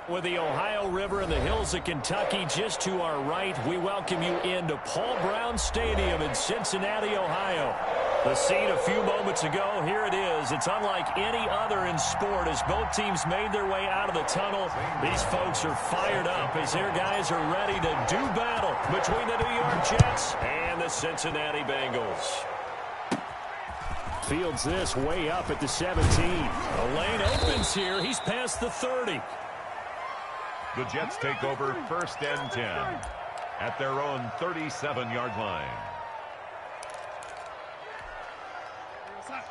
With the Ohio River and the hills of Kentucky just to our right, we welcome you into Paul Brown Stadium in Cincinnati, Ohio. The scene a few moments ago, here it is. It's unlike any other in sport as both teams made their way out of the tunnel. These folks are fired up as their guys are ready to do battle between the New York Jets and the Cincinnati Bengals. Fields this way up at the 17. The lane opens here. He's past the 30. The Jets take over 1st and 10 at their own 37-yard line.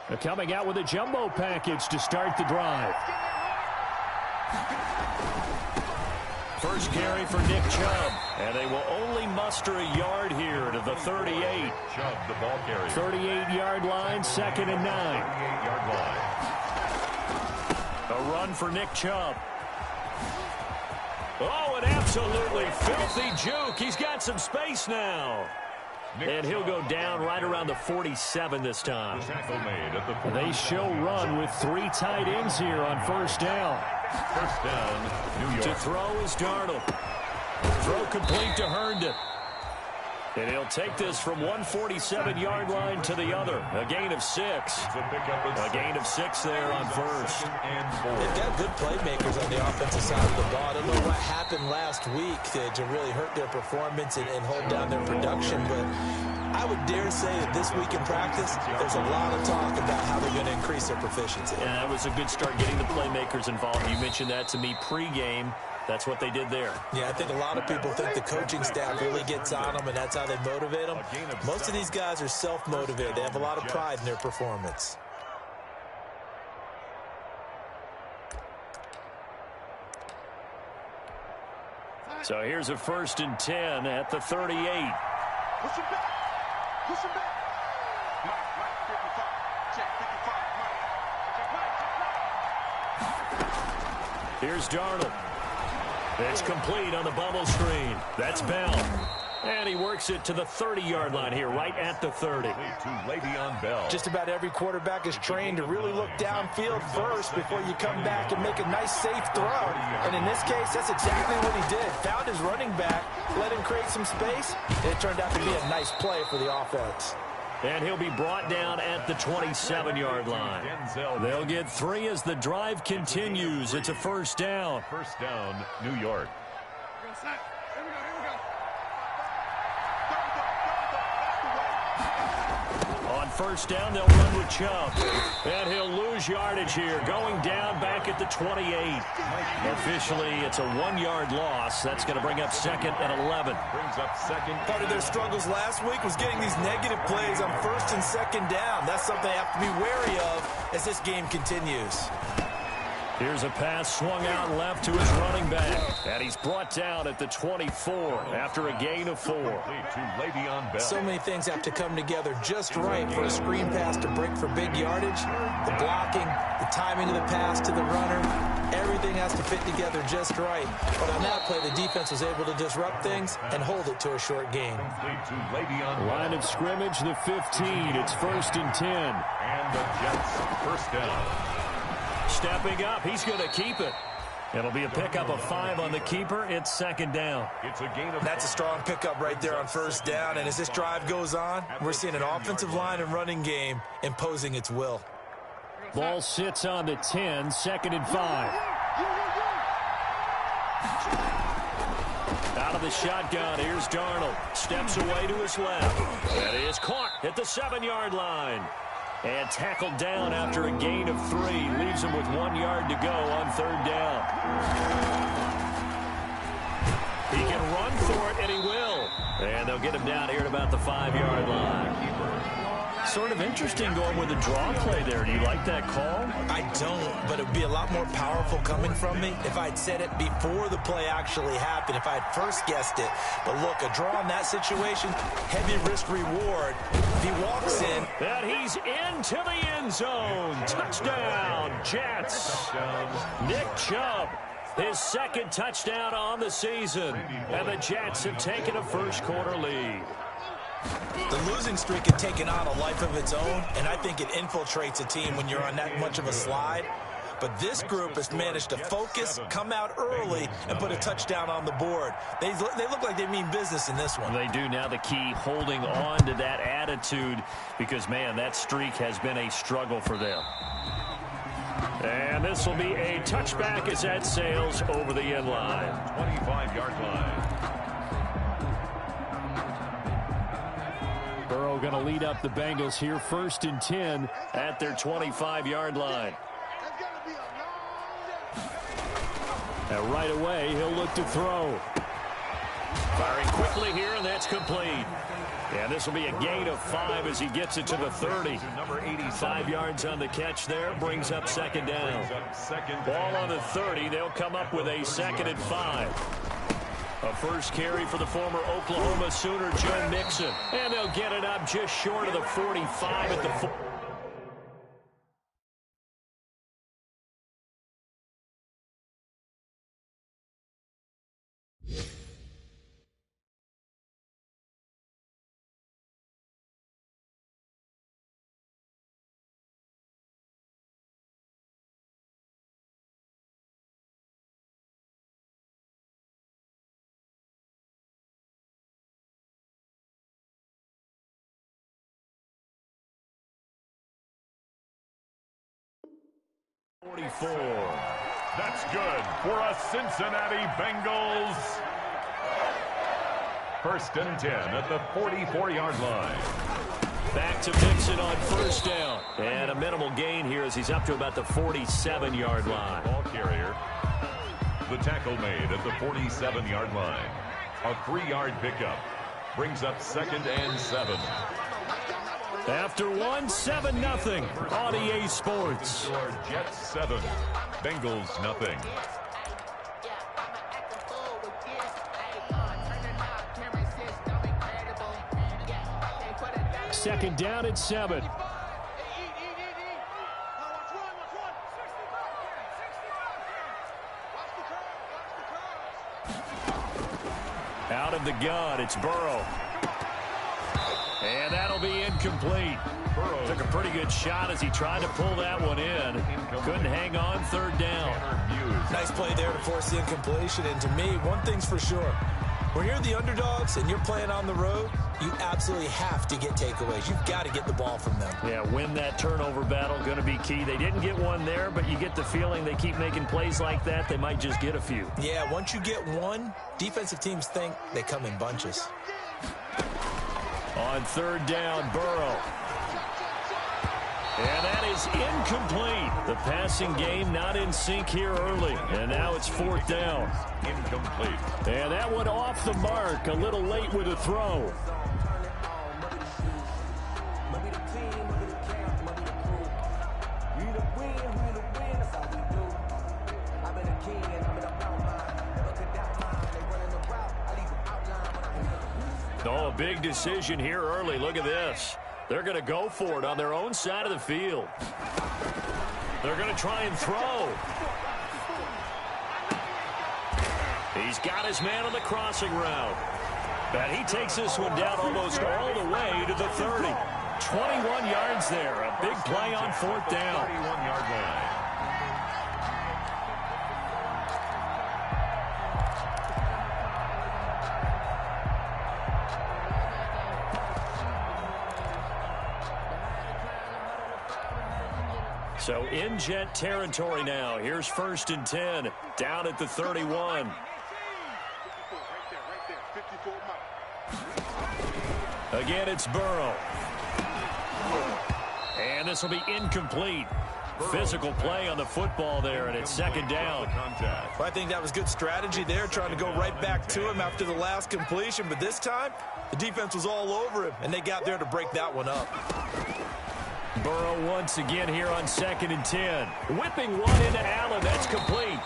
They're coming out with a jumbo package to start the drive. First carry for Nick Chubb. And they will only muster a yard here to the 38. Chubb, the ball carrier. 38-yard line, 2nd and 9. 38-yard line. A run for Nick Chubb. Oh, an absolutely filthy juke. He's got some space now. And he'll go down right around the 47 this time. They show run with 3 tight ends here on 1st down. 1st down, New York. To throw is Darnold. Throw complete to Herndon. And he'll take this from one 47-yard line to the other. A gain of 6. A gain of 6 there on 1st. They've got good playmakers on the offensive side of the ball. I don't know what happened last week to really hurt their performance and hold down their production, but I would dare say that this week in practice, there's a lot of talk about how they're going to increase their proficiency. Yeah, that was a good start getting the playmakers involved. You mentioned that to me pregame. That's what they did there. Yeah, I think a lot of people think the coaching staff really gets on them, and that's how they motivate them. Most of these guys are self-motivated. They have a lot of pride in their performance. So here's a 1st and 10 at the 38. Push him back. Push him back. Mike, 55. Check, 55. Mike. Here's Darnold. It's complete on the bubble screen. That's Bell. And he works it to the 30-yard line here, right at the 30. To Le'Veon Bell. Just about every quarterback is trained to really look downfield first before you come back and make a nice, safe throw. And in this case, that's exactly what he did. Found his running back, let him create some space, and it turned out to be a nice play for the offense. And he'll be brought down at the 27-yard line. They'll get 3 as the drive continues. It's a 1st down. 1st down, New York. On 1st down, they'll run with Chubb. And he'll lose yardage here, going down back at the 28. Officially, it's a 1-yard loss. That's going to bring up 2nd and 11. Brings up 2nd. Part of their struggles last week was getting these negative plays on 1st and 2nd down. That's something they have to be wary of as this game continues. Here's a pass swung out left to his running back. And he's brought down at the 24 after a gain of 4. To Le'Veon Bell. So many things have to come together just right for a screen pass to break for big yardage. The blocking, the timing of the pass to the runner, everything has to fit together just right. But on that play, the defense was able to disrupt things and hold it to a short gain. To Le'Veon. Line of scrimmage, the 15. It's 1st and 10. And the Jets 1st down. Stepping up, he's going to keep it. It'll be a pickup of 5 on the keeper. It's 2nd down. It's a gain of. That's a strong pickup right there on 1st down. And as this drive goes on, we're seeing an offensive line and running game imposing its will. Ball sits on the 10, 2nd and 5. Out of the shotgun, here's Darnold. Steps away to his left. That is caught at the 7-yard line. And tackled down after a gain of 3. Leaves him with 1 yard to go on 3rd down. He can run for it, and he will. And they'll get him down here at about the 5-yard line. Sort of interesting going with a draw play there. Do you like that call? I don't, but it would be a lot more powerful coming from me if I'd said it before the play actually happened, if I had first guessed it. But look, a draw in that situation, heavy risk reward. If he walks in. And he's into the end zone. Touchdown, Jets. Nick Chubb, his 2nd touchdown on the season. And the Jets have taken a first-quarter lead. The losing streak had taken on a life of its own, and I think it infiltrates a team when you're on that much of a slide. But this group has managed to focus, come out early, and put a touchdown on the board. They look like they mean business in this one. They do. Now the key, holding on to that attitude, because, man, that streak has been a struggle for them. And this will be a touchback as that sails over the end line. 25-yard line. Burrow going to lead up the Bengals here, 1st and 10 at their 25-yard line. And right away, he'll look to throw. Firing quickly here, and that's complete. And this will be a gain of 5 as he gets it to the 30. 5 yards on the catch there, brings up 2nd down. Ball on the 30, they'll come up with a 2nd and 5. A first carry for the former Oklahoma Sooner, Joe Mixon. And they'll get it up just short of the 45 at the 4. That's good for a Cincinnati Bengals. 1st and 10 at the 44-yard line. Back to Mixon on 1st down. And a minimal gain here as he's up to about the 47-yard line. Ball carrier. The tackle made at the 47-yard line. A 3-yard pickup. Brings up 2nd and 7. After 1, 7-0 on EA Sports. Jets 7, Bengals nothing. Second down at 7. Out of the gun, it's Burrow. And that'll be incomplete. Burrow took a pretty good shot as he tried to pull that one in. Couldn't hang on, 3rd down. Nice play there to force the incompletion. And to me, one thing's for sure. When you're the underdogs and you're playing on the road, you absolutely have to get takeaways. You've got to get the ball from them. Yeah, win that turnover battle, going to be key. They didn't get one there, but you get the feeling they keep making plays like that, they might just get a few. Yeah, once you get one, defensive teams think they come in bunches. On 3rd down, Burrow. And that is incomplete. The passing game not in sync here early. And now it's 4th down. Incomplete. And that one off the mark. A little late with a throw. Oh, a big decision here early. Look at this. They're going to go for it on their own side of the field. They're going to try and throw. He's got his man on the crossing route. And he takes this one down almost all the way to the 30. 21 yards there. A big play on 4th down. 31-yard line. So in Jet territory now. Here's 1st and 10. Down at the 31. Again, it's Burrow. And this will be incomplete. Physical play on the football there, and it's 2nd down. Well, I think that was good strategy there, trying to go right back to him after the last completion. But this time, the defense was all over him, and they got there to break that one up. Burrow once again here on 2nd and 10. Whipping one into Allen. That's complete.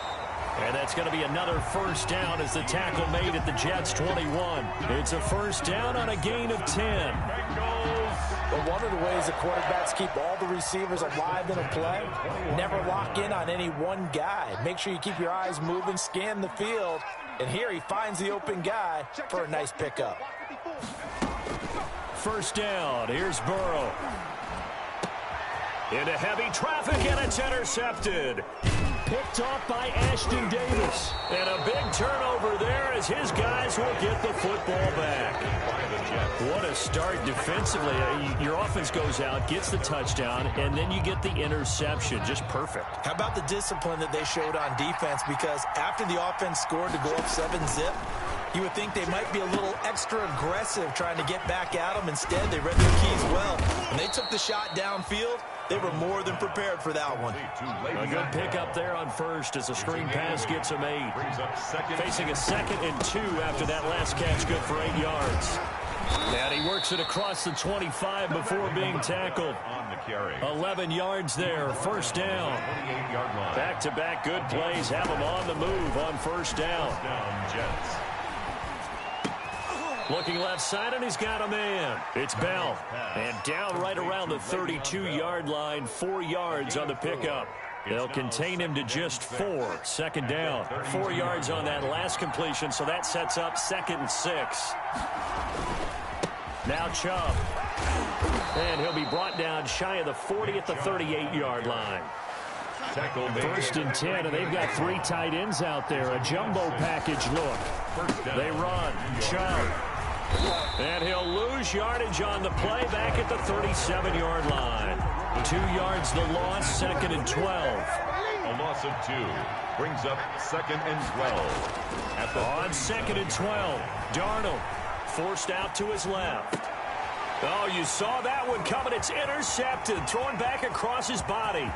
And that's going to be another 1st down as the tackle made at the Jets' 21. It's a 1st down on a gain of 10. But one of the ways the quarterbacks keep all the receivers alive in a play, never lock in on any one guy. Make sure you keep your eyes moving, scan the field. And here he finds the open guy for a nice pickup. 1st down. Here's Burrow. Into heavy traffic, and it's intercepted. Picked off by Ashton Davis. And a big turnover there as his guys will get the football back. What a start defensively. Your offense goes out, gets the touchdown, and then you get the interception. Just perfect. How about the discipline that they showed on defense? Because after the offense scored to go up 7-zip, you would think they might be a little extra aggressive trying to get back at them. Instead, they read their keys well. When they took the shot downfield, they were more than prepared for that one. A good pickup there on first as a screen pass gets him 8. Facing a 2nd and 2 after that last catch, good for 8 yards. And he works it across the 25 before being tackled. 11 yards there, first down. Back-to-back good plays have him on the move on first down. Looking left side, and he's got a man. It's Bell. And down right around the 32-yard line, 4 yards on the pickup. They'll contain him to just 4. Second down. 4 yards on that last completion, so that sets up 2nd and 6. Now Chubb. And he'll be brought down shy of the 40 at the 38-yard line. First and 10, and they've got 3 tight ends out there. A jumbo package look. They run. Chubb. And he'll lose yardage on the play back at the 37-yard line. 2 yards the loss, 2nd and 12. A loss of 2 brings up 2nd and 12. On 2nd and 12, Darnold forced out to his left. Oh, you saw that one coming. It's intercepted, thrown back across his body.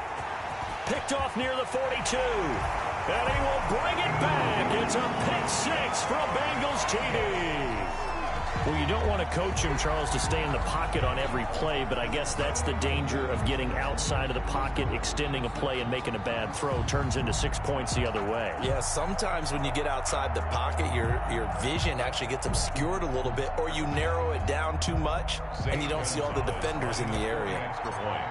Picked off near the 42. And he will bring it back. It's a pick 6 from Bengals TD. Well, you don't want to coach him, Charles, to stay in the pocket on every play, but I guess that's the danger of getting outside of the pocket, extending a play, and making a bad throw. Turns into 6 points the other way. Yeah, sometimes when you get outside the pocket, your vision actually gets obscured a little bit, or you narrow it down too much, and you don't see all the defenders in the area. Extra point.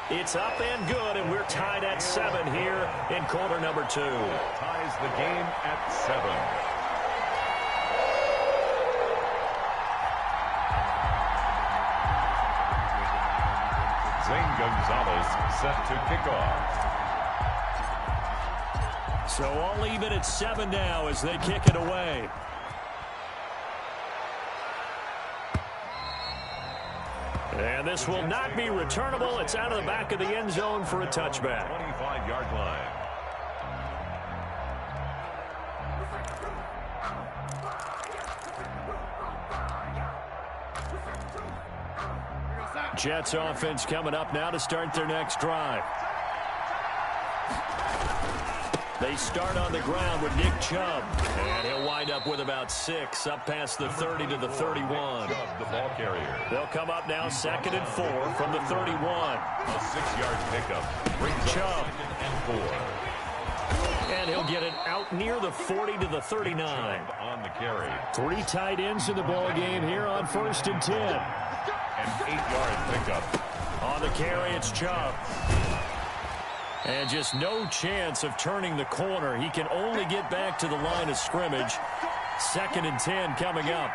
It's up and good, and we're tied at 7 here in quarter number 2. Ties the game at 7. Zane Gonzalez set to kick off. So all even at 7 now as they kick it away. And this will not be returnable. It's out of the back of the end zone for a touchback. 25-yard line. Jets offense coming up now to start their next drive. They start on the ground with Nick Chubb. And he'll wind up with about 6, up past the 30 to the 31. Chubb, the ball carrier. They'll come up now 2nd and 4 from the 31. A 6-yard pickup. Brings Chubb. up 2nd and 4. And he'll get it out near the 40 to the 39. Chubb on the carry. 3 tight ends in the ball game here on 1st and 10. An 8-yard pickup. On the carry, it's Chubb. And just no chance of turning the corner. He can only get back to the line of scrimmage. 2nd and 10 coming up.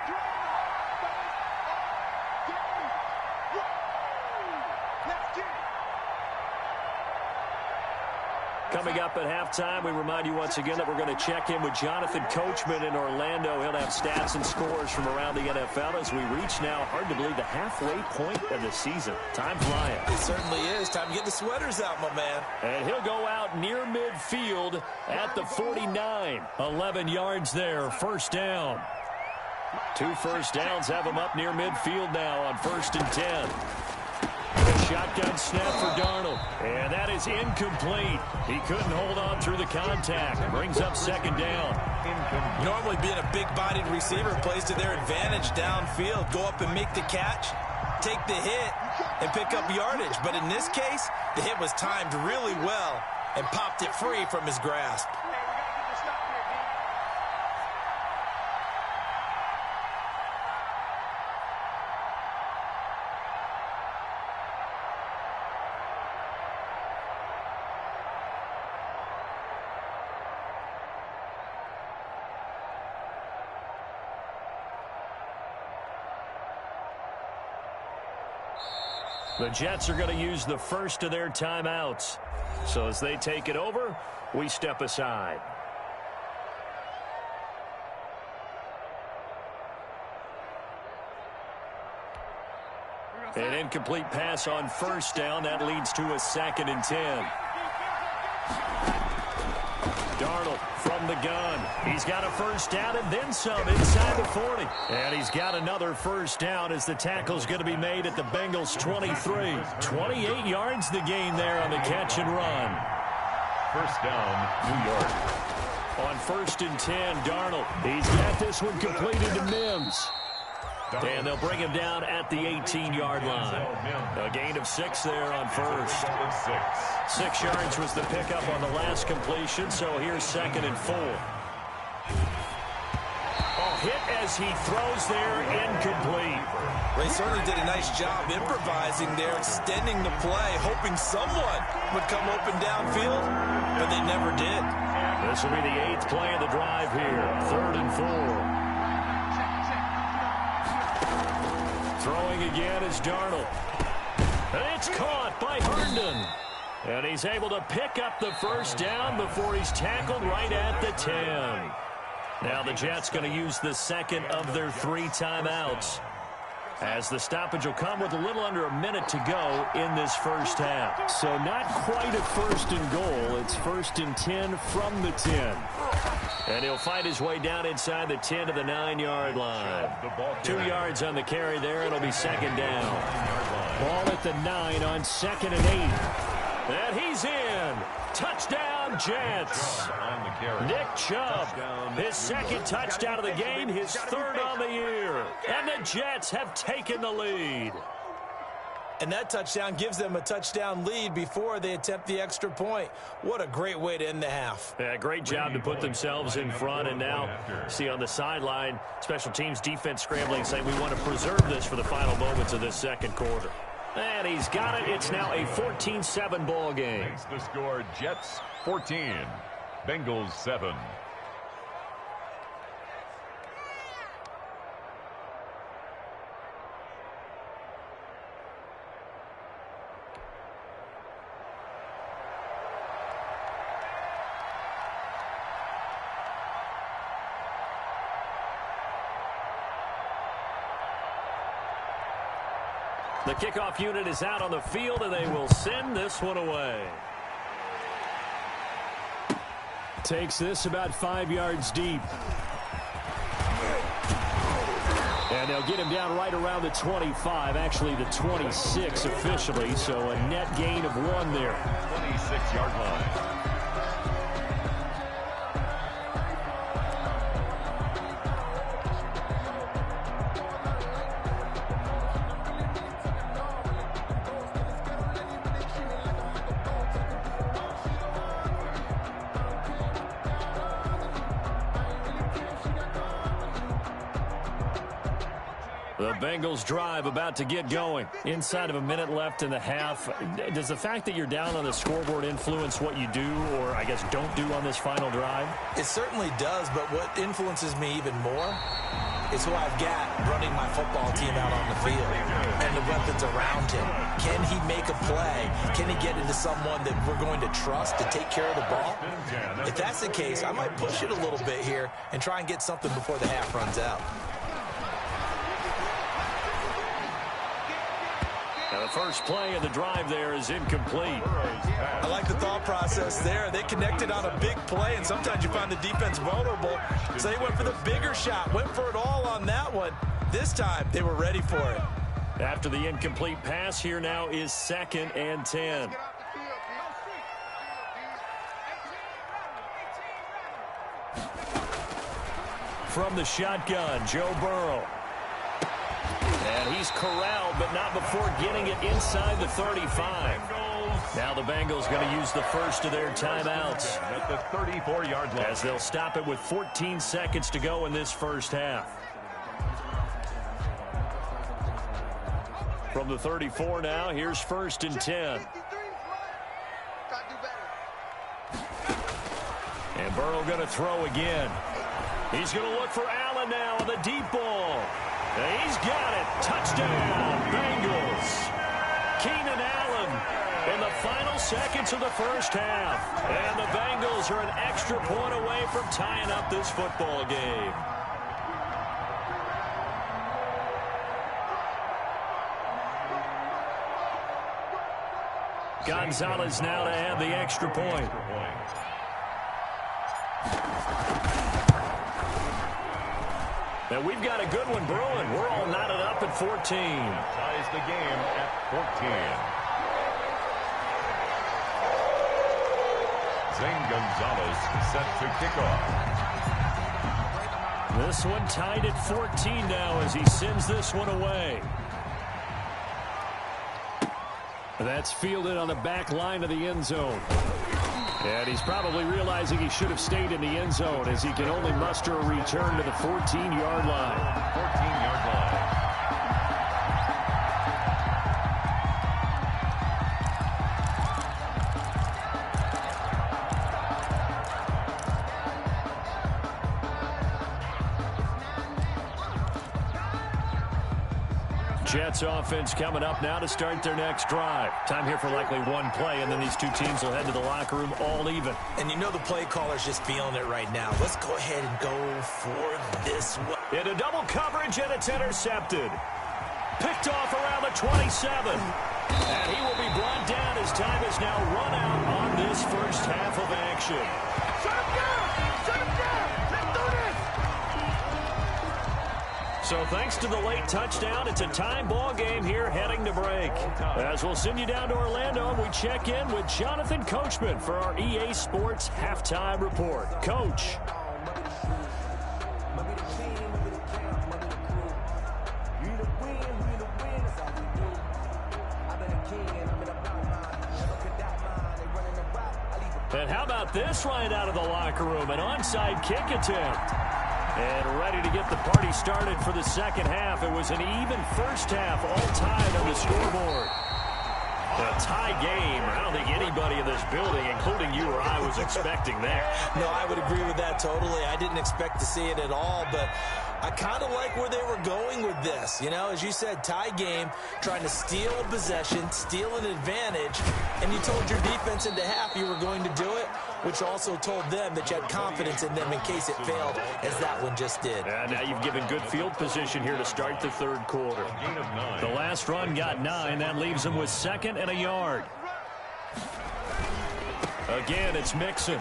Coming up at halftime, we remind you once again that we're going to check in with Jonathan Coachman in Orlando. He'll have stats and scores from around the NFL as we reach now, hard to believe, the halfway point of the season. Time flying. It certainly is. Time to get the sweaters out, my man. And he'll go out near midfield at the 49. 11 yards there, first down. 2 first downs have him up near midfield now on 1st and 10. Shotgun snap for Darnold. And that is incomplete. He couldn't hold on through the contact. Brings up 2nd down. Normally being a big-bodied receiver plays to their advantage downfield. Go up and make the catch, take the hit, and pick up yardage. But in this case, the hit was timed really well and popped it free from his grasp. The Jets are going to use the first of their timeouts. So as they take it over, we step aside. An incomplete pass on first down. That leads to a 2nd and 10. Darnold from the gun. He's got a first down and then some inside the 40. And he's got another first down as the tackle's going to be made at the Bengals' 23. 28 yards the gain there on the catch and run. First down, New York. On 1st and 10, Darnold. He's got this one completed to Mims. And they'll bring him down at the 18-yard line. A gain of 6 there on first. 6 yards was the pickup on the last completion, so here's 2nd and 4. Oh, hit as he throws there, incomplete. They certainly did a nice job improvising there, extending the play, hoping someone would come open downfield, but they never did. This will be the 8th play of the drive here, 3rd and 4. Throwing again is Darnold. And it's caught by Herndon. And he's able to pick up the first down before he's tackled right at the 10. Now the Jets going to use the second of their 3 timeouts, as the stoppage will come with a little under a minute to go in this first half. So not quite a 1st and goal. It's 1st and 10 from the 10. And he'll find his way down inside the 10 to the 9-yard line. 2 yards on the carry there. It'll be 2nd down. Ball at the 9 on 2nd and 8. And he's in. Touchdown, Jets. Nick Chubb, his 2nd touchdown of the game, his 3rd on the year. And the Jets have taken the lead. And that touchdown gives them a touchdown lead before they attempt the extra point. What a great way to end the half. Yeah, great job to put themselves in front. And now, see on the sideline, special teams defense scrambling, saying we want to preserve this for the final moments of this 2nd quarter. And he's got it. It's now a 14-7 ball game. Makes the score Jets 14, Bengals 7. The kickoff unit is out on the field, and they will send this one away. Takes this about 5 yards deep. And they'll get him down right around the 25, actually the 26 officially, so a net gain of 1 there. 26-yard line. The Bengals drive about to get going. Inside of a minute left in the half. Does the fact that you're down on the scoreboard influence what you do, or I guess don't do on this final drive? It certainly does, but what influences me even more is who I've got running my football team out on the field and the weapons around him. Can he make a play? Can he get into someone that we're going to trust to take care of the ball? If that's the case, I might push it a little bit here and try and get something before the half runs out. Now the first play of the drive there is incomplete. I like the thought process there. They connected on a big play, and sometimes you find the defense vulnerable. So they went for the bigger shot, went for it all on that one. This time, they were ready for it. After the incomplete pass, here now is 2nd and 10. From the shotgun, Joe Burrow. And he's corralled, but not before getting it inside the 35. Now the Bengals going to use the first of their timeouts At the 34-yard line. as they'll stop it with 14 seconds to go in this first half. From the 34 now, here's 1st and 10. And Burrow going to throw again. He's going to look for Allen now on the deep ball. And he's got it. Touchdown, Bengals. Keenan Allen in the final seconds of the first half. And the Bengals are an extra point away from tying up this football game. Gonzalez now to add the extra point. And we've got a good one brewing. We're all knotted up at 14. Ties the game at 14. Zane Gonzalez set to kick off. This one tied at 14 now as he sends this one away. That's fielded on the back line of the end zone. And he's probably realizing he should have stayed in the end zone as he can only muster a return to the 14-yard line. 14-yard line. Jets offense coming up now to start their next drive. Time here for likely one play, and then these two teams will head to the locker room all even. And you know the play caller's just feeling it right now. Let's go ahead and go for this one. Into double coverage, and it's intercepted. Picked off around the 27. And he will be brought down as time is now run out on this first half of action. Shut him down! Shut him down! Let's do this! So thanks to the late touchdown, it's a time ball game here heading to break. As we'll send you down to Orlando, and we check in with Jonathan Coachman for our EA Sports Halftime Report. Coach. And how about this right out of the locker room? An onside kick attempt. And ready to get the party started for the second half. It was an even first half, all tied on the scoreboard. A tie game. I don't think anybody in this building, including you or I, was expecting that. No, I would agree with that totally. I didn't expect to see it at all, but I kind of like where they were going with this. You know, as you said, tie game, trying to steal a possession, steal an advantage, and you told your defense into half you were going to do it, which also told them that you had confidence in them in case it failed, as that one just did. And now you've given good field position here to start the third quarter. The last run got 9. That leaves them with second and a yard. Again, it's Mixon.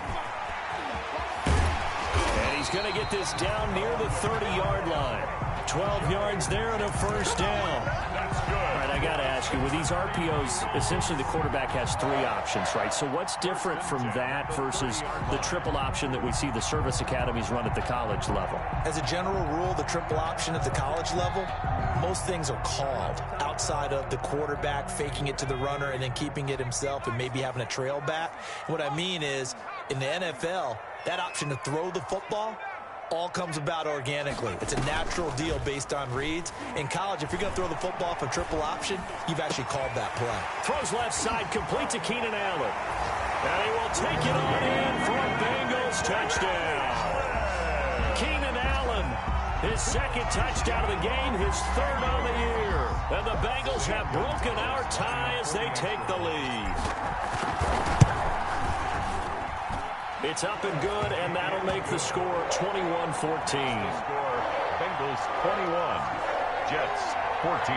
And he's going to get this down near the 30-yard line. 12 yards there and a first down. All right, I got to ask you, with these RPOs, essentially the quarterback has 3 options, right? So what's different from that versus the triple option that we see the service academies run at the college level? As a general rule, the triple option at the college level, most things are called outside of the quarterback faking it to the runner and then keeping it himself and maybe having a trail back. What I mean is, in the NFL, that option to throw the football all comes about organically. It's a natural deal based on reads. In college, if you're going to throw the football for triple option, you've actually called that play. Throws left side, complete to Keenan Allen. And he will take it on in for a Bengals touchdown. Keenan Allen, his second touchdown of the game, his third on the year. And the Bengals have broken our tie as they take the lead. It's up and good, and that'll make the score 21-14. Score, Bengals 21, Jets 14.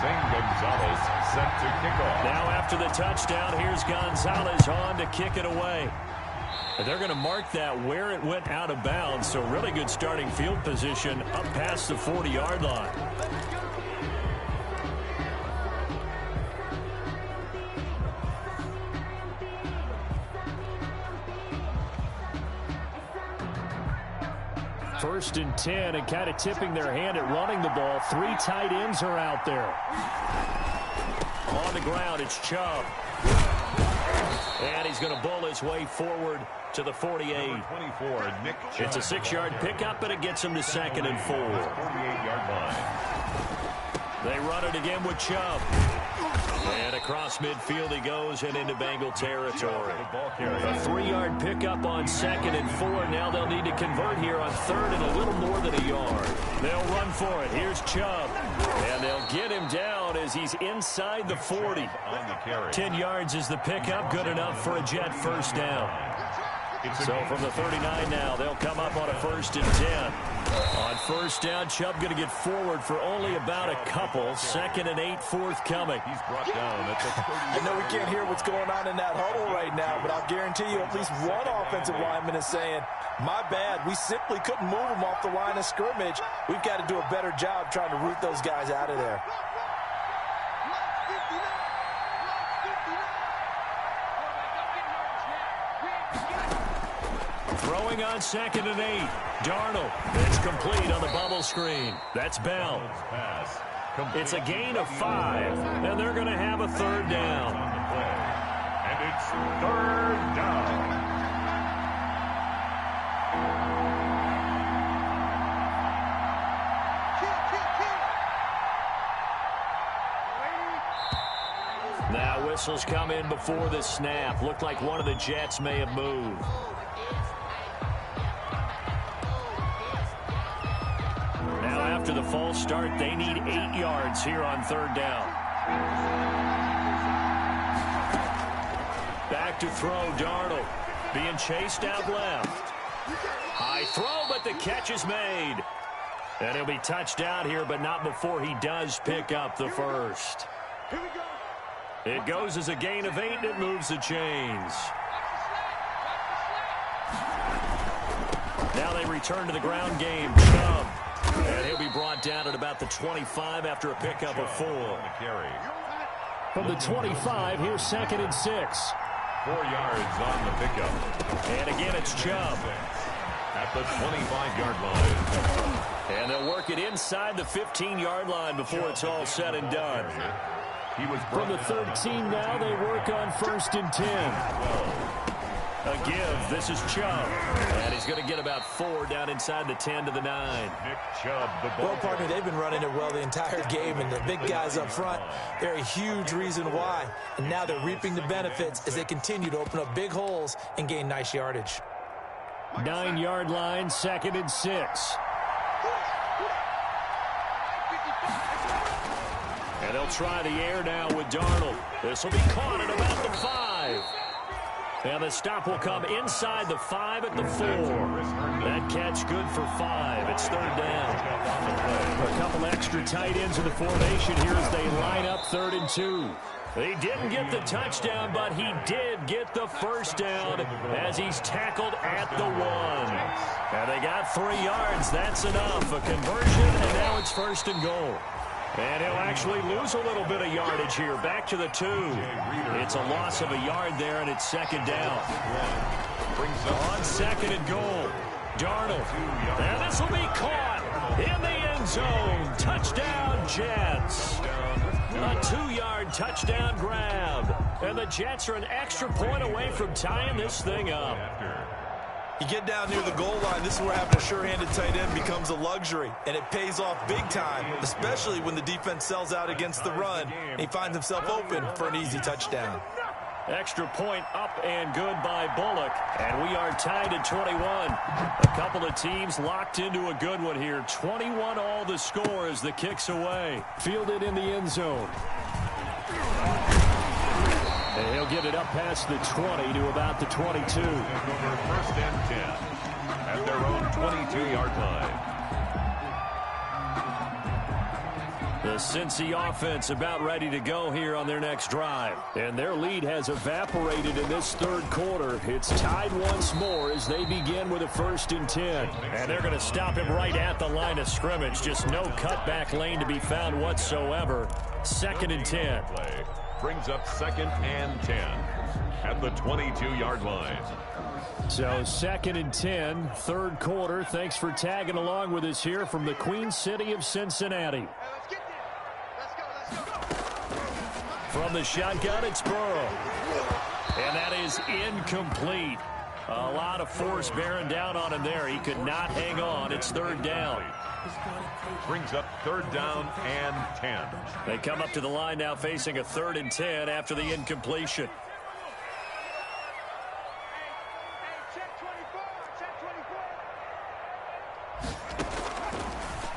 Zane Gonzalez set to kick off. Now after the touchdown, here's Gonzalez on to kick it away. And they're going to mark that where it went out of bounds, so really good starting field position up past the 40-yard line. First and 10, and kind of tipping their hand at running the ball. 3 tight ends are out there. On the ground, it's Chubb. And he's going to bull his way forward to the 48. 24, Nick Chubb. It's a 6-yard pickup, but it gets him to second and 4. 48-yard line. They run it again with Chubb. And across midfield he goes and into Bengal territory. A 3-yard pickup on 2nd and 4. Now they'll need to convert here on 3rd and a little more than a yard. They'll run for it. Here's Chubb. And they'll get him down as he's inside the 40. 10 yards is the pickup. Good enough for a Jet first down. So from the 39 now, they'll come up on a 1st and 10. On first down, Chubb going to get forward for only about a couple. 2nd and 8 forthcoming. He's brought down at the 30. I know we can't hear what's going on in that huddle right now, but I'll guarantee you at least one offensive lineman is saying, my bad, we simply couldn't move them off the line of scrimmage. We've got to do a better job trying to root those guys out of there. Throwing on 2nd and 8. Darnold. It's complete on the bubble screen. That's Bell. It's a gain of 5, and they're going to have a 3rd down. And it's 3rd down. Now whistles come in before the snap. Looked like one of the Jets may have moved. After the false start, they need 8 yards here on 3rd down. Back to throw, Darnold. Being chased out left. High throw, but the catch is made. And he'll be touched out here, but not before he does pick up the first. It goes as a gain of 8, and it moves the chains. Now they return to the ground game. Chubb. And he'll be brought down at about the 25 after a pickup of 4. From the 25, here's 2nd and 6. 4 yards on the pickup. And again, it's Chubb. At the 25-yard line. And they'll work it inside the 15-yard line before it's all said and done. From the 13 now, they work on 1st and 10. A give. This is Chubb. And he's going to get about 4 down inside the 10 to the 9. Nick Chubb, the ball. Well, partner, they've been running it well the entire game, and the big guys up front, they're a huge reason why. And now they're reaping the benefits as they continue to open up big holes and gain nice yardage. 9-yard line, 2nd and 6. And they'll try the air now with Darnold. This will be caught at about the 5. And the stop will come inside the 5 at the 4. That catch good for 5. It's 3rd down. A couple extra tight ends in the formation here as they line up 3rd and 2. He didn't get the touchdown, but he did get the first down as he's tackled at the 1. And they got 3 yards. That's enough. A conversion, and now it's 1st and goal. And he'll actually lose a little bit of yardage here. Back to the 2. It's a loss of a yard there, and it's 2nd down. On 2nd and goal, Darnold. And this will be caught in the end zone. Touchdown, Jets. A 2-yard touchdown grab. And the Jets are an extra point away from tying this thing up. You get down near the goal line, this is where having a sure-handed tight end becomes a luxury, and it pays off big time, especially when the defense sells out against the run, and he finds himself open for an easy touchdown. Extra point up and good by Bullock, and we are tied at 21. A couple of teams locked into a good one here. 21 all the score as the kick's away. Fielded in the end zone. And he'll get it up past the 20 to about the 22. 1st and 10 at their own 22-yard line. The Cincy offense about ready to go here on their next drive. And their lead has evaporated in this 3rd quarter. It's tied once more as they begin with a 1st and 10. And they're going to stop him right at the line of scrimmage. Just no cutback lane to be found whatsoever. 2nd and 10. Brings up 2nd and 10 at the 22-yard line. So 2nd and 10, 3rd quarter. Thanks for tagging along with us here from the Queen City of Cincinnati. From the shotgun, it's Burrow. And that is incomplete. A lot of force bearing down on him there. He could not hang on. It's 3rd down. Brings up 3rd down and 10. They come up to the line now facing a 3rd and 10 after the incompletion.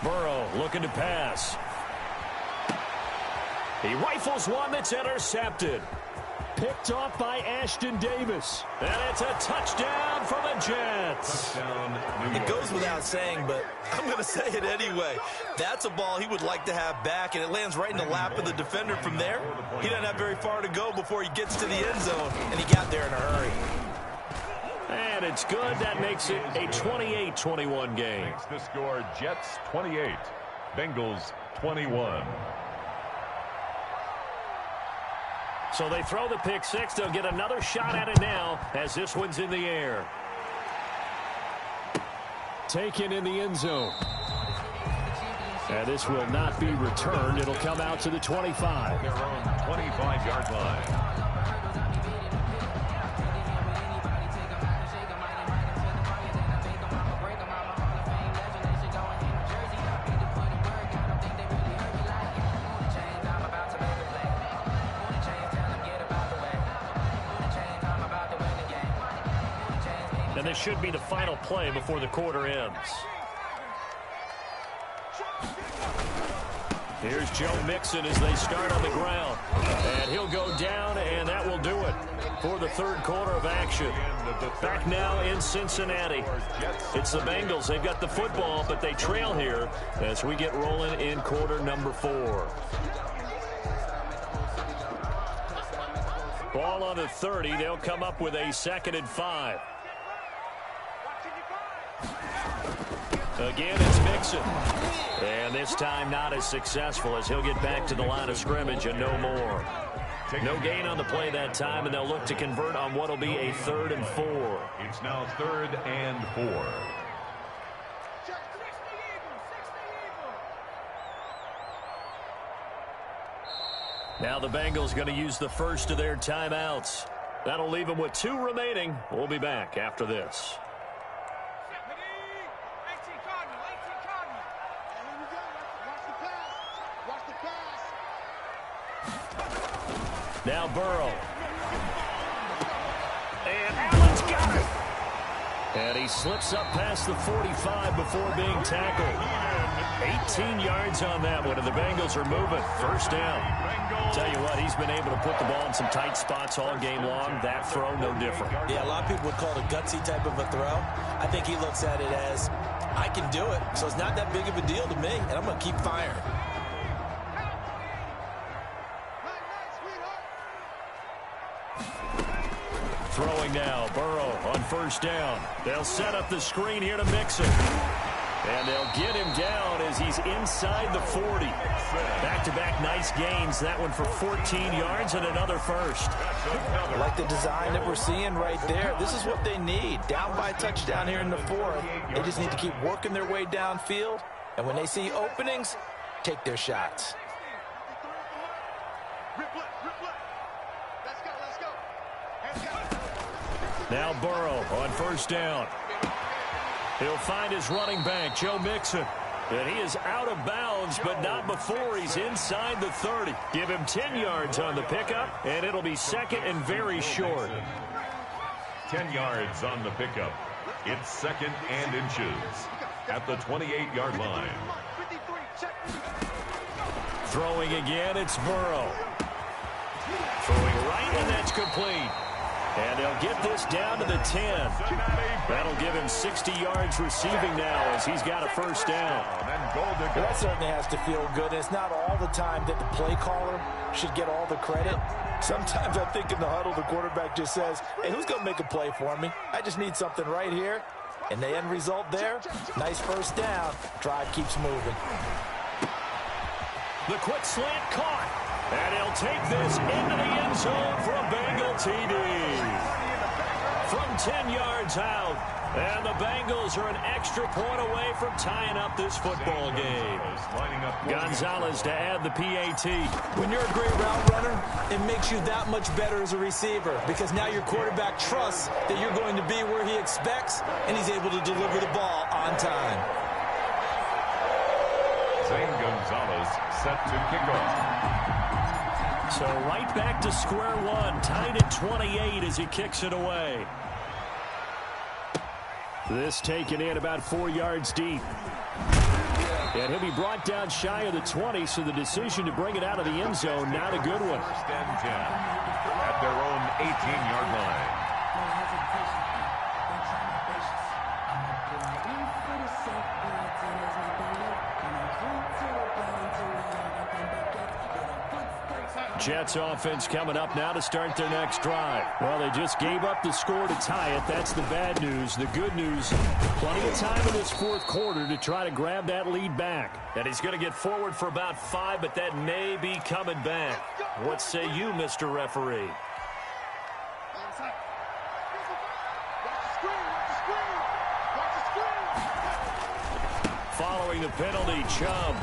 Burrow looking to pass. He rifles one that's intercepted. Picked off by Ashton Davis. And it's a touchdown for the Jets. Touchdown, It goes without saying, but I'm going to say it anyway. That's a ball he would like to have back, and it lands right in the lap of the defender from there. He doesn't have very far to go before he gets to the end zone, and he got there in a hurry. And it's good. That makes it a 28-21 game. Makes the score Jets 28, Bengals 21. So they throw the pick six. They'll get another shot at it now as this one's in the air. Taken in the end zone. And this will not be returned. It'll come out to the 25. Their own 25-yard line. And this should be the final play before the quarter ends. Here's Joe Mixon as they start on the ground. And he'll go down, and that will do it for the 3rd quarter of action. Back now in Cincinnati. It's the Bengals. They've got the football, but they trail here as we get rolling in quarter number 4. Ball on the 30. They'll come up with a 2nd and 5. Again, it's Mixon. And this time not as successful as he'll get back to the line of scrimmage and no more. No gain on the play that time, and they'll look to convert on what will be a 3rd and 4. It's now 3rd and 4. Now the Bengals going to use the first of their timeouts. That'll leave them with 2 remaining. We'll be back after this. Now Burrow. And Allen's got it. And he slips up past the 45 before being tackled. 18 yards on that one, and the Bengals are moving. 1st down. Tell you what, he's been able to put the ball in some tight spots all game long. That throw, no different. Yeah, a lot of people would call it a gutsy type of a throw. I think he looks at it as, I can do it, so it's not that big of a deal to me, and I'm going to keep firing. Throwing now, Burrow on 1st down. They'll set up the screen here to Mixon. And they'll get him down as he's inside the 40. Back-to-back nice gains. That one for 14 yards and another 1st. I like the design that we're seeing right there. This is what they need. Down by a touchdown here in the 4th. They just need to keep working their way downfield. And when they see openings, take their shots. Now Burrow on 1st down. He'll find his running back, Joe Mixon. And he is out of bounds, but not before he's inside the 30. Give him 10 yards on the pickup, and it'll be 2nd and very short. 10 yards on the pickup. It's 2nd and inches at the 28-yard line. Throwing again, it's Burrow. Throwing right, and that's complete. And they'll get this down to the 10. That'll give him 60 yards receiving now as he's got a 1st down. Well, that certainly has to feel good. It's not all the time that the play caller should get all the credit. Sometimes I think in the huddle, the quarterback just says, hey, who's going to make a play for me? I just need something right here. And the end result there, nice 1st down. Drive keeps moving. The quick slant caught. And he'll take this into the end zone for a Bengal TD. From 10 yards out. And the Bengals are an extra point away from tying up this football game. Gonzalez to add the PAT. When you're a great route runner, it makes you that much better as a receiver because now your quarterback trusts that you're going to be where he expects, and he's able to deliver the ball on time. Zane Gonzalez set to kick off. So right back to square one, tied at 28 as he kicks it away. This taken in about 4 yards deep. And he'll be brought down shy of the 20, so the decision to bring it out of the end zone, not a good one. First and 10 at their own 18-yard line. Jets offense coming up now to start their next drive. Well, they just gave up the score to tie it. That's the bad news. The good news, plenty of time in this fourth quarter to try to grab that lead back. And he's going to get forward for about 5, but that may be coming back. What say you, Mr. Referee? Following the penalty, Chubb.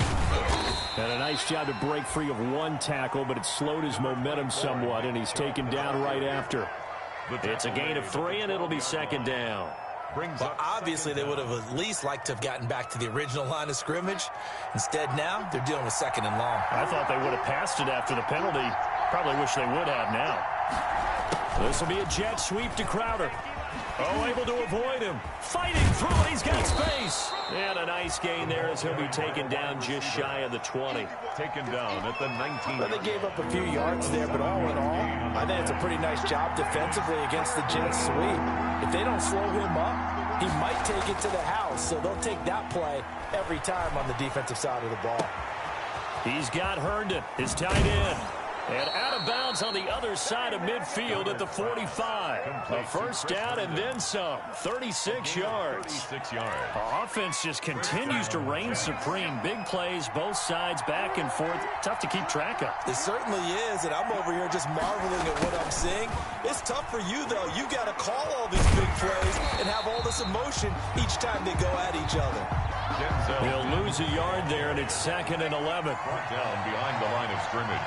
And a nice job to break free of one tackle, but it slowed his momentum somewhat, and he's taken down right after. It's a gain of 3, and it'll be second down. Well, obviously, they would have at least liked to have gotten back to the original line of scrimmage. Instead, now, they're dealing with second and long. I thought they would have passed it after the penalty. Probably wish they would have now. This will be a jet sweep to Crowder. Oh, able to avoid him. Fighting through it. He's got space. And a nice gain there as he'll be taken down just shy of the 20. Taken down at the 19. Well, they gave up a few yards there, but all in all, I think it's a pretty nice job defensively against the Jets sweep. If they don't slow him up, he might take it to the house. So they'll take that play every time on the defensive side of the ball. He's got Herndon, his tight end. And out of bounds on the other side of midfield at the 45. A first down and then some. 36 yards. 36 yards. Our offense just continues to reign supreme. Big plays, both sides, back and forth. Tough to keep track of. It certainly is, and I'm over here just marveling at what I'm seeing. It's tough for you, though. You got to call all these big plays and have all this emotion each time they go at each other. He'll lose a yard there, and it's second and 11. Brought down behind the line of scrimmage.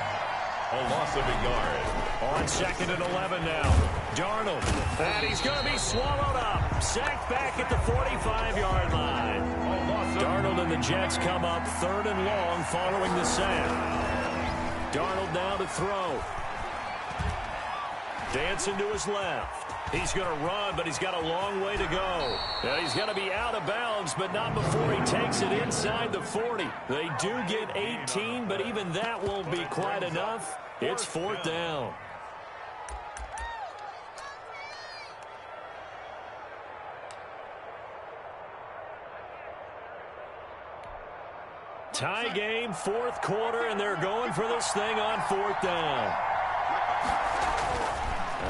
A loss of a yard. On second and 11 now. Darnold. And he's going to be swallowed up. Sacked back at the 45-yard line. Darnold and the Jets come up third and long following the sack. Darnold now to throw. Dancing to his left. He's going to run, but he's got a long way to go. And he's going to be out of bounds, but not before he takes it inside the 40. They do get 18, but even that won't be quite enough. It's fourth down. Tie game, fourth quarter, and they're going for this thing on fourth down.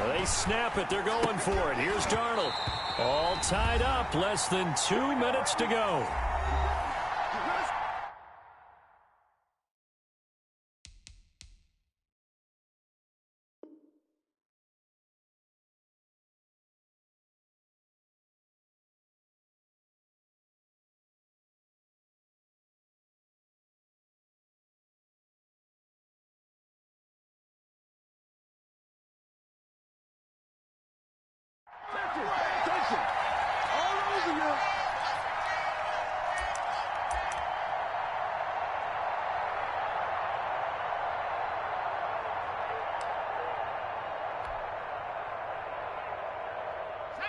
They snap it. They're going for it. Here's Darnold. All tied up. Less than 2 minutes to go.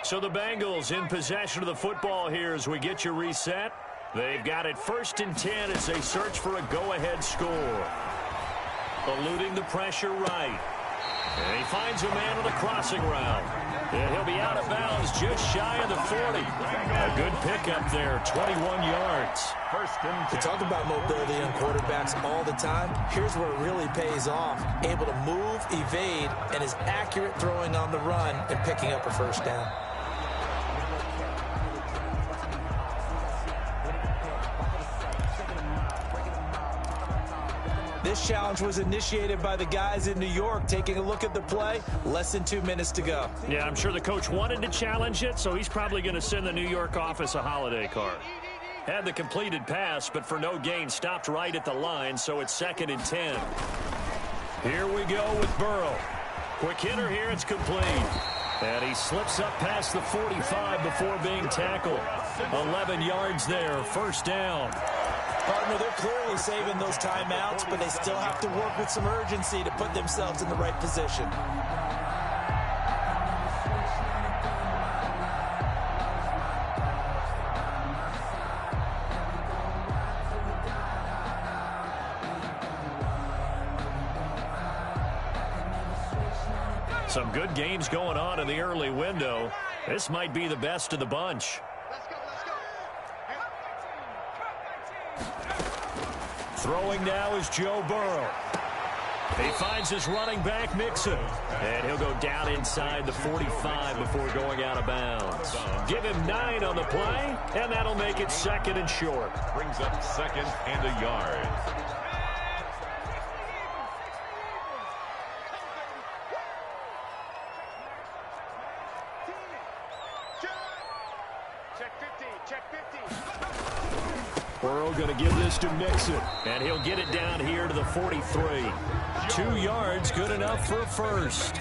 So the Bengals in possession of the football here as we get you reset. They've got it first and 10 as they search for a go-ahead score. Eluding the pressure right. And he finds a man on the crossing route. And he'll be out of bounds just shy of the 40. A good pickup there, 21 yards. First and 10. We talk about mobility on quarterbacks all the time. Here's where it really pays off. Able to move, evade, and is accurate throwing on the run and picking up a first down. This challenge was initiated by the guys in New York. Taking a look at the play, less than 2 minutes to go. Yeah, I'm sure the coach wanted to challenge it, so he's probably going to send the New York office a holiday card. Had the completed pass, but for no gain, stopped right at the line, so it's second and 10. Here we go with Burrow. Quick hitter here, it's complete. And he slips up past the 45 before being tackled. 11 yards there, first down. Partner, they're clearly saving those timeouts, but they still have to work with some urgency to put themselves in the right position. Some good games going on in the early window. This might be the best of the bunch. Throwing now is Joe Burrow. He finds his running back Mixon. And he'll go down inside the 45 before going out of bounds. Give him 9 on the play, and that'll make it 2nd and short. Brings up 2nd and a yard. Burrow going to give this to Mixon, and he'll get it down here to the 43. 2 yards, good enough for a first.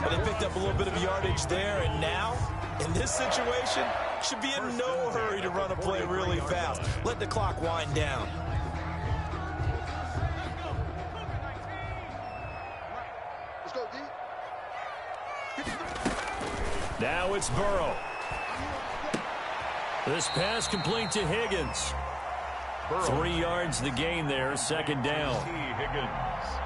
But they picked up a little bit of yardage there, and now, in this situation, should be in no hurry to run a play really fast. Let the clock wind down. Now it's Burrow. This pass complete to Higgins. 3 yards the gain there, 2nd down.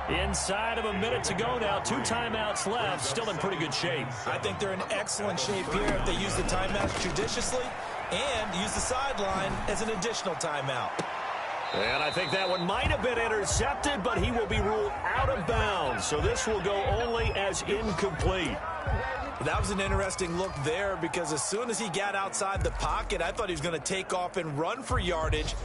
Inside of a minute to go now, 2 timeouts left, still in pretty good shape. I think they're in excellent shape here if they use the timeouts judiciously and use the sideline as an additional timeout. And I think that one might have been intercepted, but he will be ruled out of bounds. So this will go only as incomplete. That was an interesting look there because as soon as he got outside the pocket, I thought he was going to take off and run for yardage.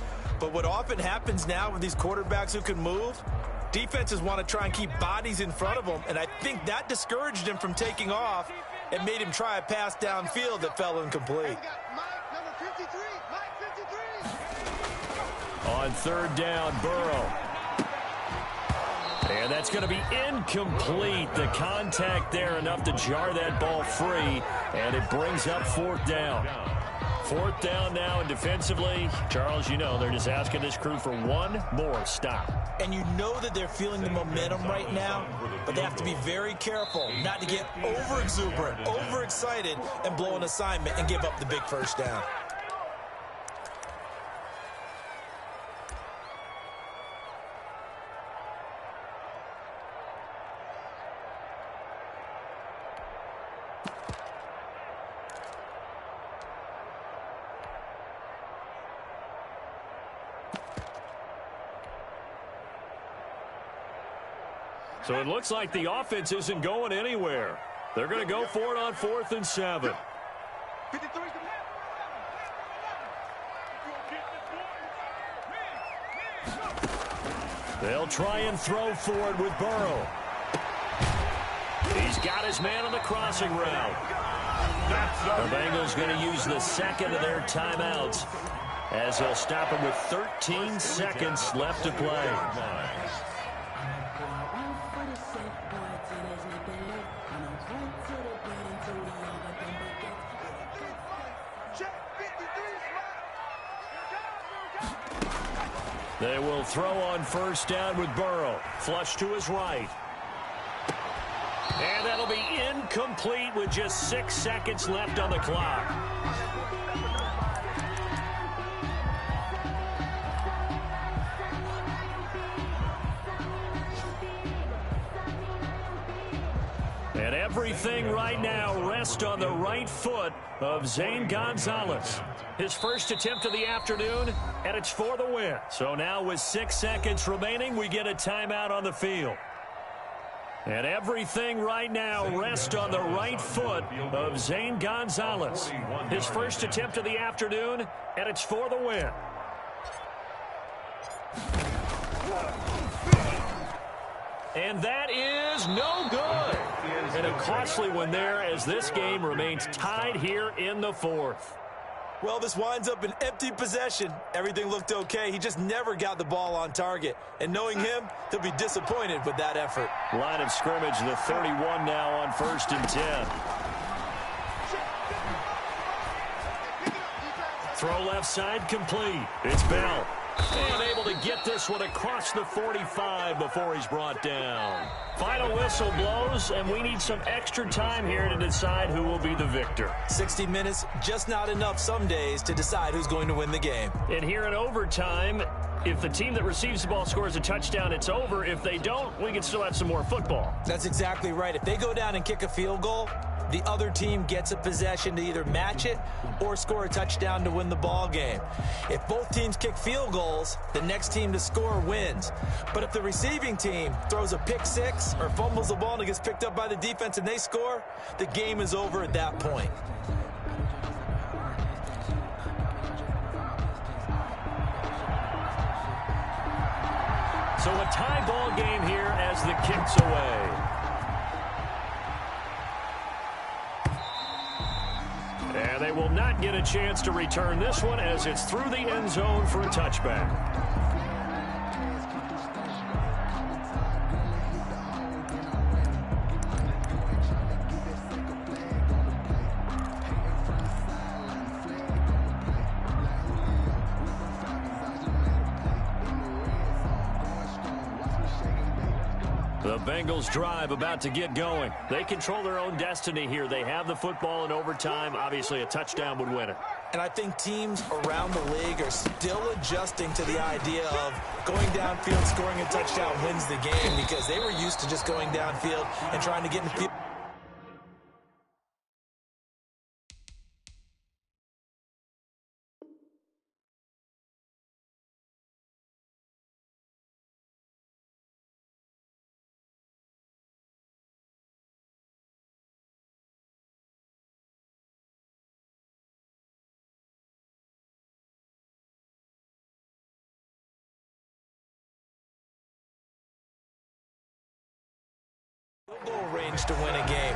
But what often happens now with these quarterbacks who can move, defenses want to try and keep bodies in front of them, and I think that discouraged him from taking off and made him try a pass downfield that fell incomplete. On 3rd down, Burrow. And that's going to be incomplete. The contact there enough to jar that ball free, and it brings up 4th down. 4th down now, and defensively, Charles, you know, they're just asking this crew for one more stop. And you know that they're feeling the momentum right now, but they have to be very careful not to get over-exuberant, overexcited, and blow an assignment and give up the big first down. So it looks like the offense isn't going anywhere. They're going to go for it on 4th and 7. They'll try and throw for it with Burrow. He's got his man on the crossing route. The Bengals going to use the 2nd of their timeouts as they'll stop him with 13 seconds left to play. They will throw on 1st down with Burrow. Flush to his right. And that'll be incomplete with just 6 seconds left on the clock. And everything right now rests on the right foot of Zane Gonzalez. His first attempt of the afternoon, and it's for the win. So now with 6 seconds remaining, we get a timeout on the field. And everything right now rests on the right foot of Zane Gonzalez. His first attempt of the afternoon, and it's for the win. And that is no good. And a costly one there as this game remains tied here in the 4th. Well, this winds up an empty possession. Everything looked okay. He just never got the ball on target. And knowing him, he'll be disappointed with that effort. Line of scrimmage, the 31 now on 1st and 10. Throw left side complete. It's Bell. And able to get this one across the 45 before he's brought down. Final whistle blows, and we need some extra time here to decide who will be the victor. 60 minutes, just not enough some days to decide who's going to win the game. And here in overtime, if the team that receives the ball scores a touchdown, it's over. If they don't, we can still have some more football. That's exactly right. If they go down and kick a field goal, the other team gets a possession to either match it or score a touchdown to win the ball game. If both teams kick field goals, the next team to score wins. But if the receiving team throws a pick six or fumbles the ball and it gets picked up by the defense and they score, the game is over at that point. So a tie ball game here as the kick's away. And they will not get a chance to return this one as it's through the end zone for a touchback. The Bengals drive about to get going. They control their own destiny here. They have the football in overtime. Obviously, a touchdown would win it. And I think teams around the league are still adjusting to the idea of going downfield, scoring a touchdown wins the game because they were used to just going downfield and trying to get in the field. Goal range to win a game.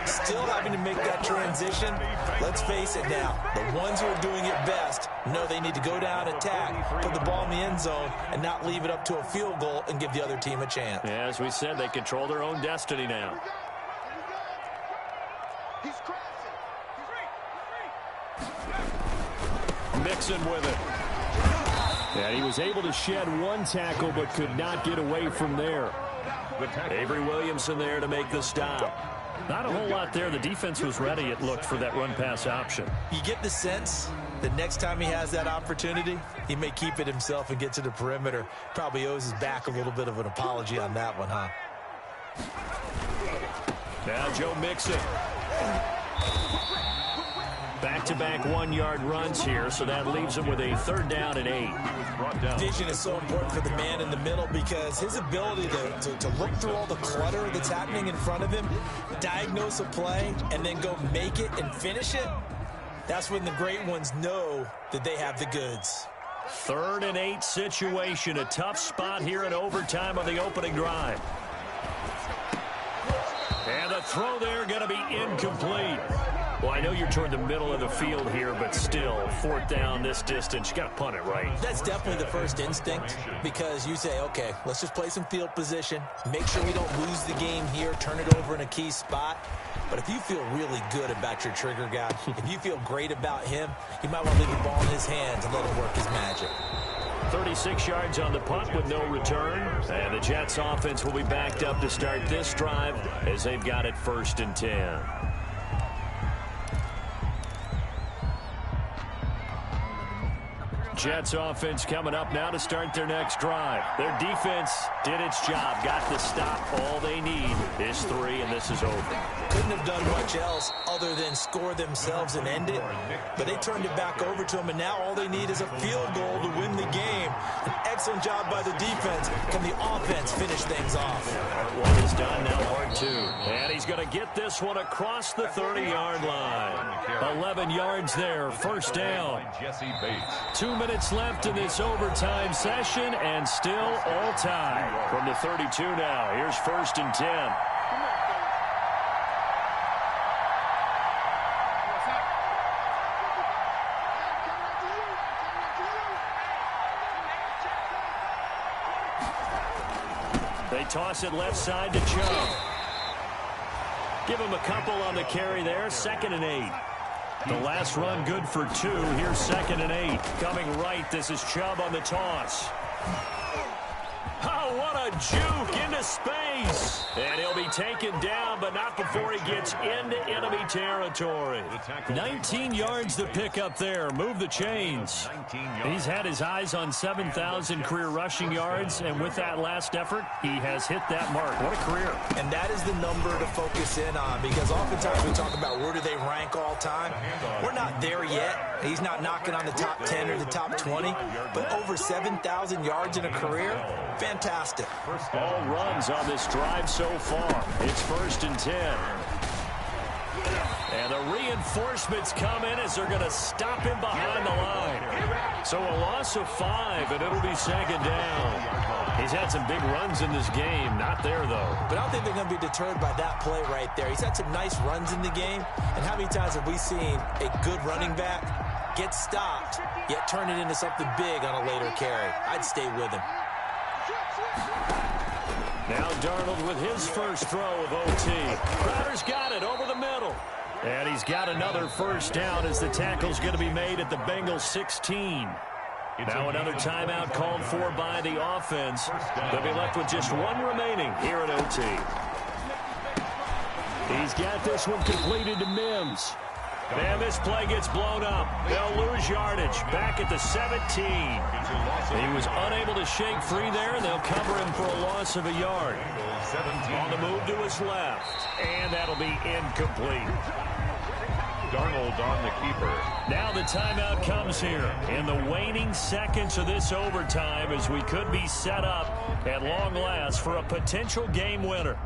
Still having to make that transition. Let's face it now. The ones who are doing it best know they need to go down, attack, put the ball in the end zone, and not leave it up to a field goal and give the other team a chance. Yeah, as we said, they control their own destiny now. He's crashing. Mixon with it. And he was able to shed one tackle but could not get away from there. Avery Williamson there to make the stop. Not a whole lot there. The defense was ready, it looked, for that run-pass option. You get the sense that next time he has that opportunity, he may keep it himself and get to the perimeter. Probably owes his back a little bit of an apology on that one, huh? Now Joe Mixon. Back-to-back one-yard runs here, so that leaves him with a 3rd down and 8. Vision is so important for the man in the middle because his ability to look through all the clutter that's happening in front of him, diagnose a play, and then go make it and finish it, that's when the great ones know that they have the goods. 3rd and 8 situation, a tough spot here in overtime on the opening drive. And the throw there going to be incomplete. Well, I know you're toward the middle of the field here, but still, 4th down this distance, you got to punt it, right? That's definitely the first instinct because you say, okay, let's just play some field position, make sure we don't lose the game here, turn it over in a key spot. But if you feel really good about your trigger guy, if you feel great about him, you might want to leave the ball in his hands and let him work his magic. 36 yards on the punt with no return. And the Jets offense will be backed up to start this drive as they've got it 1st and 10. Jets offense coming up now to start their next drive. Their defense did its job, got the stop. All they need is 3, and this is over. Couldn't have done much else other than score themselves and end it, but they turned it back over to them, and now all they need is a field goal to win the game. An excellent job by the defense. Can the offense finish things off? Part 1 is done, now part 2. And he's going to get this one across the 30-yard line. 11 yards there, 1st down. 2 minutes left in this overtime session, and still all tied. From the 32 now, here's 1st and 10. They toss it left side to Chubb. Give him a couple on the carry there, 2nd and 8. The last run good for 2. Here's 2nd and 8. Coming right, this is Chubb on the toss. Oh, what a juke into space. And he'll be taken down, but not before he gets into enemy territory. 19 yards to pick up there. Move the chains. He's had his eyes on 7,000 career rushing yards, and with that last effort, he has hit that mark. What a career. And that is the number to focus in on, because oftentimes we talk about where do they rank all time. We're not there yet. He's not knocking on the top 10 or the top 20, but over 7,000 yards in a career, fantastic. All runs on this drive so far. It's 1st and 10. And the reinforcements come in as they're going to stop him behind the line. So a loss of 5, and it'll be 2nd down. He's had some big runs in this game. Not there, though. But I don't think they're going to be deterred by that play right there. He's had some nice runs in the game. And how many times have we seen a good running back get stopped, yet turn it into something big on a later carry? I'd stay with him. Now Darnold with his first throw of OT. Crowder's got it over the middle. And he's got another first down as the tackle's going to be made at the Bengals 16. Now another timeout called for by the offense. They'll be left with just 1 remaining here at OT. He's got this one completed to Mims. And this play gets blown up. They'll lose yardage back at the 17. He was unable to shake free there, and they'll cover him for a loss of a yard. On the move to his left, and that'll be incomplete. Darnold on the keeper. Now the timeout comes here in the waning seconds of this overtime as we could be set up at long last for a potential game winner.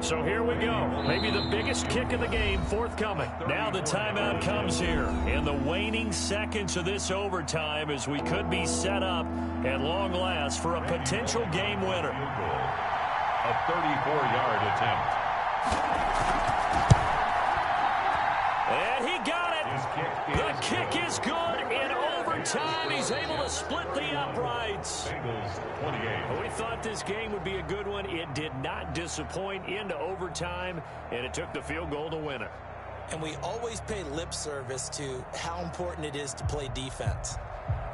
So here we go. Maybe the biggest kick of the game forthcoming. Now the timeout comes here in the waning seconds of this overtime as we could be set up at long last for a potential game winner. A 34-yard attempt. And he got it. The kick is good in overtime. He's able to split the uprights. Bengals 28. We thought this game would be a good one. It did not disappoint into overtime, and it took the field goal to win it. And we always pay lip service to how important it is to play defense.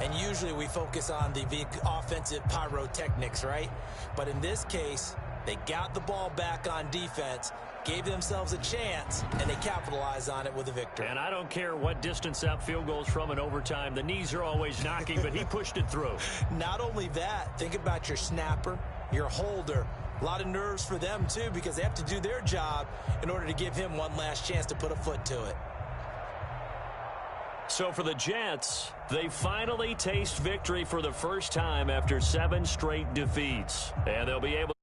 And usually we focus on the offensive pyrotechnics, right? But in this case, they got the ball back on defense, gave themselves a chance, and they capitalized on it with a victory. And I don't care what distance that field goes from in overtime. The knees are always knocking, but he pushed it through. Not only that, think about your snapper, your holder. A lot of nerves for them, too, because they have to do their job in order to give him one last chance to put a foot to it. So for the Jets, they finally taste victory for the first time after 7 straight defeats. And they'll be able